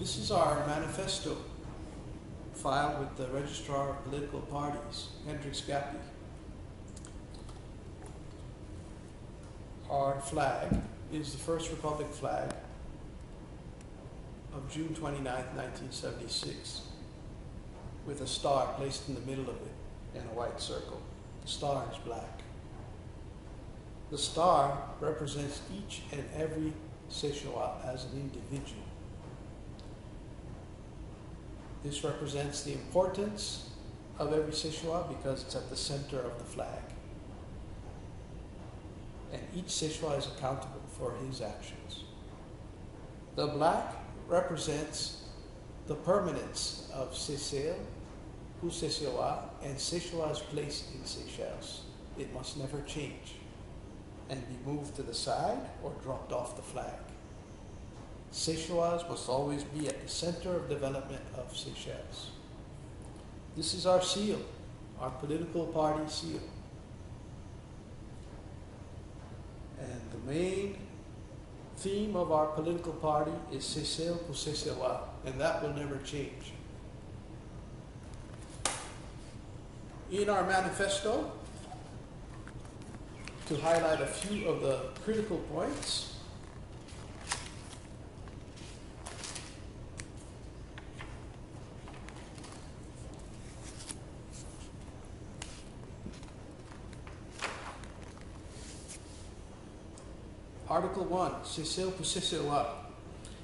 This is our manifesto filed with the Registrar of Political Parties, Hendrix Gappy. Our flag is the First Republic flag of June 29, 1976, with a star placed in the middle of it and a white circle. The star is black. The star represents each and every Seychellois as an individual. This represents the importance of every Seychellois because it's at the center of the flag. And each Seychellois is accountable for his actions. The black represents the permanence of Seychelles, ou Seychellois, and Seychellois' place in Seychelles. It must never change and be moved to the side or dropped off the flag. Seychellois must always be at the center of development of Seychelles. This is our seal, our political party seal. And the main theme of our political party is Seychelles pour Seychellois, and that will never change. In our manifesto, to highlight a few of the critical points, Article 1, Seychelles pour Seychellois.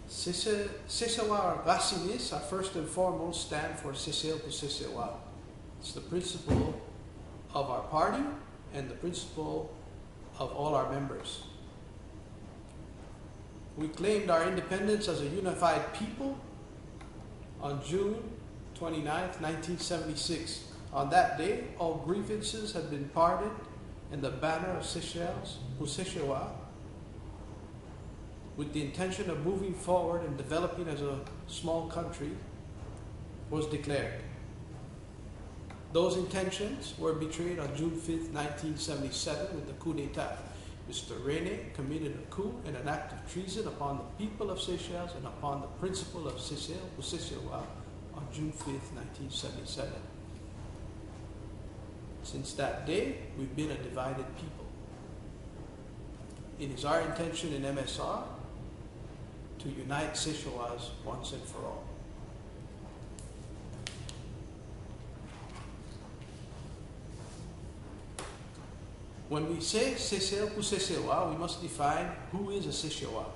Seychellois racinistes are first and foremost stand for Seychelles pour Seychellois. It's the principle of our party and the principle of all our members. We claimed our independence as a unified people on June 29, 1976. On that day, all grievances had been pardoned and the banner of Seychelles pour Seychellois, with the intention of moving forward and developing as a small country, was declared. Those intentions were betrayed on June 5, 1977 with the coup d'etat. Mr. René committed a coup and an act of treason upon the people of Seychelles and upon the principle of Seychelles pour Seychellois on June 5, 1977. Since that day, we've been a divided people. It is our intention in MSR to unite Seychellois once and for all. When we say Seychelles pour Seychellois, we must define who is a Seychellois.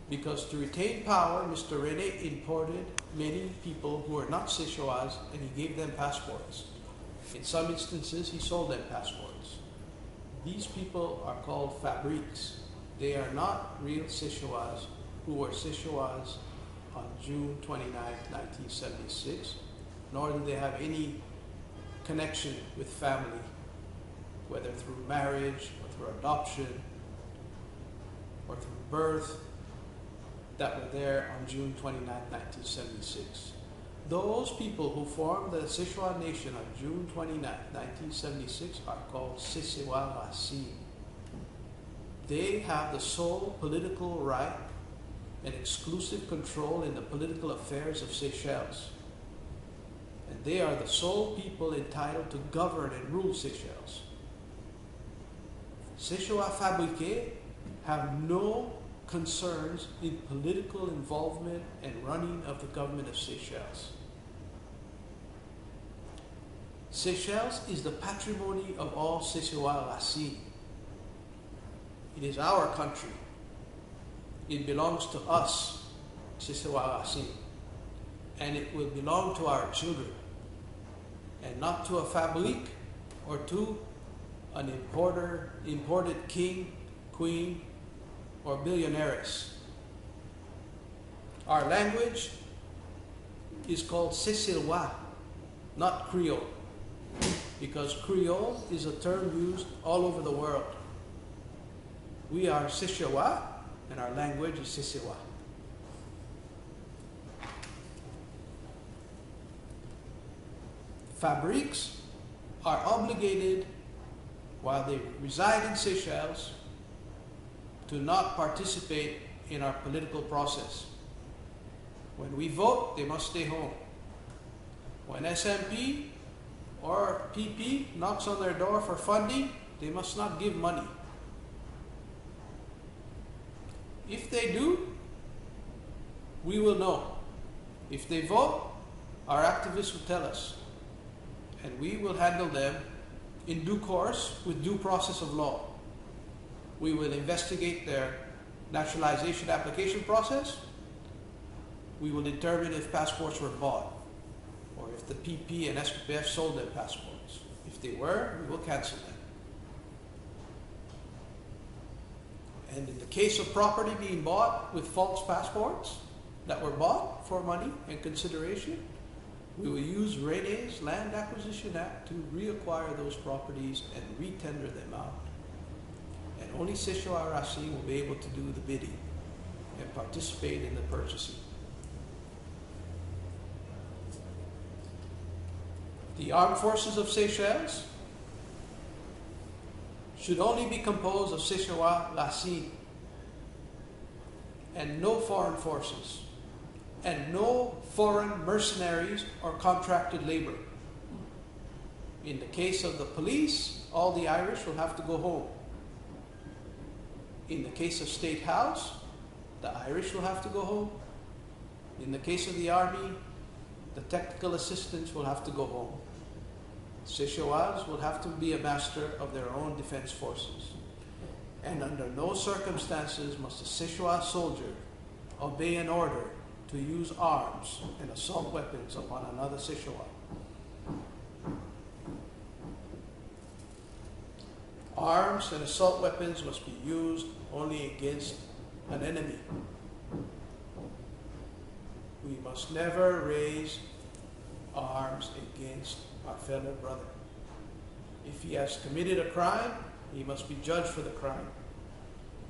Because to retain power, Mr. René imported many people who are not Seychellois and he gave them passports. In some instances, he sold them passports. These people are called fabriques. They are not real Seychellois who were Seychellois on June 29, 1976, nor do they have any connection with family, whether through marriage or through adoption or through birth, that were there on June 29, 1976. Those people who formed the Seychellois nation on June 29, 1976 are called Seychellois racines. They have the sole political right and exclusive control in the political affairs of Seychelles. And they are the sole people entitled to govern and rule Seychelles. Seychellois fabriqués have no concerns in political involvement and running of the government of Seychelles. Seychelles is the patrimony of all Seychellois racines. It is our country. It belongs to us, Seychellois racines, and it will belong to our children, and not to a fabrique or to an imported king, queen, or billionaires. Our language is called Seychellois, not Creole, because Creole is a term used all over the world. We are Seychellois, and our language is Seychellois. Fabriques are obligated, while they reside in Seychelles, to not participate in our political process. When we vote, they must stay home. When SMP or PP knocks on their door for funding, they must not give money. If they do, we will know. If they vote, our activists will tell us, and we will handle them in due course with due process of law. We will investigate their naturalization application process. We will determine if passports were bought, or if the PP and SPPF sold their passports. If they were, we will cancel them. And in the case of property being bought with false passports that were bought for money and consideration, we will use Rene's Land Acquisition Act to reacquire those properties and retender them out. And only Sishoa Racine will be able to do the bidding and participate in the purchasing. The armed forces of Seychelles should only be composed of Sishoa Racine and no foreign forces and no foreign mercenaries or contracted labor. In the case of the police, all the Irish will have to go home. In the case of State House, the Irish will have to go home. In the case of the army, the technical assistants will have to go home. Sishoas will have to be a master of their own defense forces. And under no circumstances must a Sishoa soldier obey an order to use arms and assault weapons upon another Sishoa. Arms and assault weapons must be used only against an enemy. We must never raise arms against our fellow brother. If he has committed a crime, he must be judged for the crime.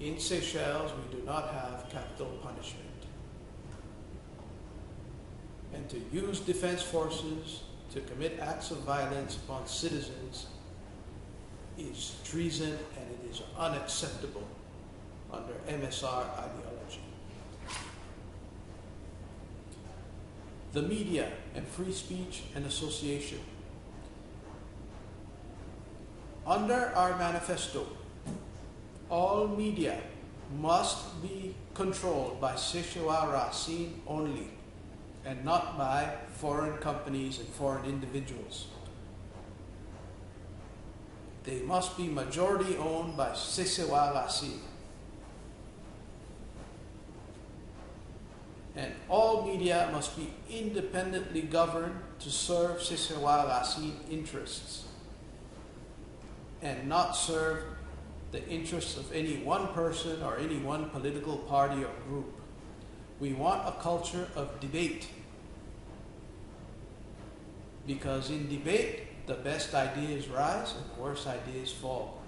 In Seychelles, we do not have capital punishment. And to use defense forces to commit acts of violence upon citizens is treason, and it is unacceptable under MSR ideology. The media and free speech and association. Under our manifesto, all media must be controlled by Sishoa Racine only, and not by foreign companies and foreign individuals. They must be majority owned by Sishoa Racine. And all media must be independently governed to serve Sishoa Racine interests and not serve the interests of any one person or any one political party or group. We want a culture of debate, because in debate, the best ideas rise and the worst ideas fall.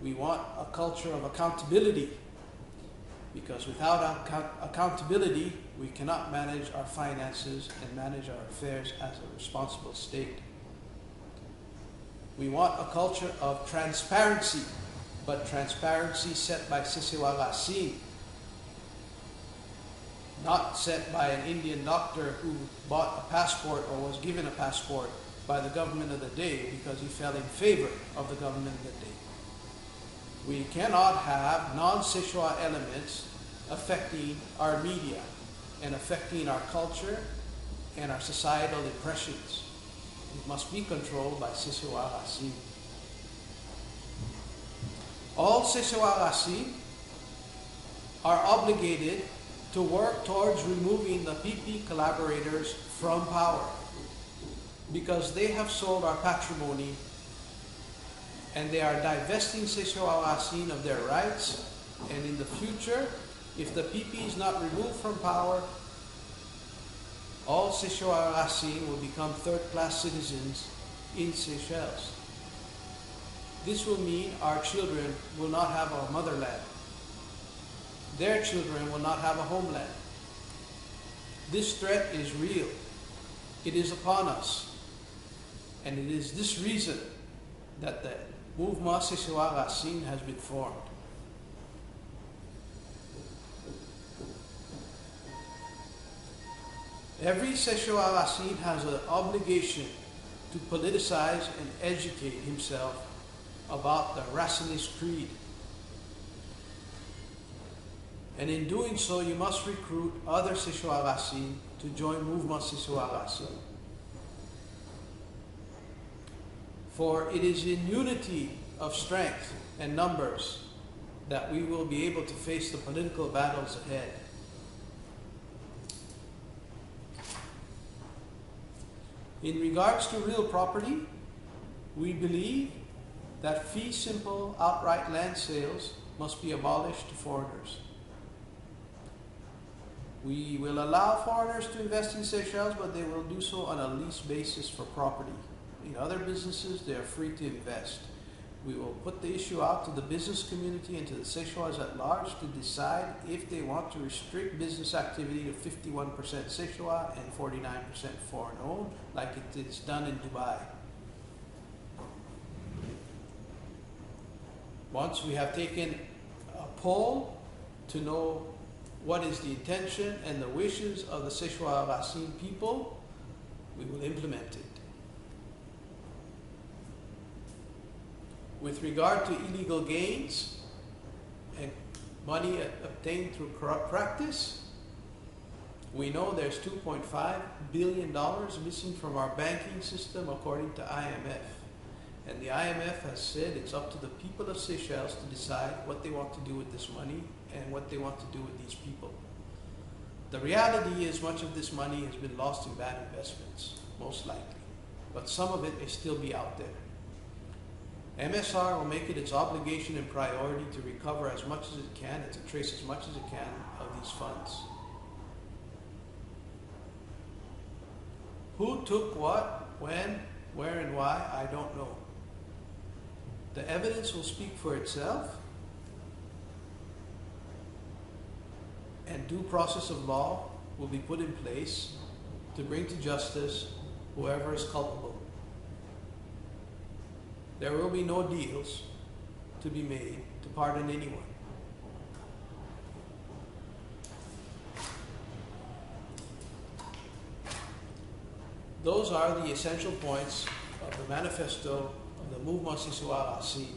We want a culture of accountability, because without accountability, we cannot manage our finances and manage our affairs as a responsible state. We want a culture of transparency, but transparency set by Sishoa Racine, not set by an Indian doctor who bought a passport or was given a passport by the government of the day because he fell in favor of the government of the day. We cannot have non-Sishoa elements affecting our media and affecting our culture and our societal impressions. It must be controlled by Sishoa Racine. All Sishoa Racine are obligated to work towards removing the PP collaborators from power, because they have sold our patrimony and they are divesting Sishoa Racine of their rights. And in the future, if the PP is not removed from power, all Sishoa Racine will become third-class citizens in Seychelles. This will mean our children will not have a motherland. Their children will not have a homeland. This threat is real. It is upon us. And it is this reason that the Mouvement Sishoa Racine has been formed. Every Seshoa Racine has an obligation to politicize and educate himself about the Racinist creed. And in doing so, you must recruit other Seshoa Racine to join Mouvement Seshoa Racine. For it is in unity of strength and numbers that we will be able to face the political battles ahead. In regards to real property, we believe that fee simple outright land sales must be abolished to foreigners. We will allow foreigners to invest in Seychelles, but they will do so on a lease basis for property. In other businesses, they are free to invest. We will put the issue out to the business community and to the Seychelles at large to decide if they want to restrict business activity to 51% Seychelles and 49% foreign owned, like it is done in Dubai. Once we have taken a poll to know what is the intention and the wishes of the Seychelles Racine people, we will implement it. With regard to illegal gains and money obtained through corrupt practice, we know there's $2.5 billion missing from our banking system according to IMF. And the IMF has said it's up to the people of Seychelles to decide what they want to do with this money and what they want to do with these people. The reality is much of this money has been lost in bad investments, most likely. But some of it may still be out there. MSR will make it its obligation and priority to recover as much as it can and to trace as much as it can of these funds. Who took what, when, where, and why, I don't know. The evidence will speak for itself, and due process of law will be put in place to bring to justice whoever is culpable. There will be no deals to be made to pardon anyone. Those are the essential points of the Manifesto of the Mouvement Seshoa Racine.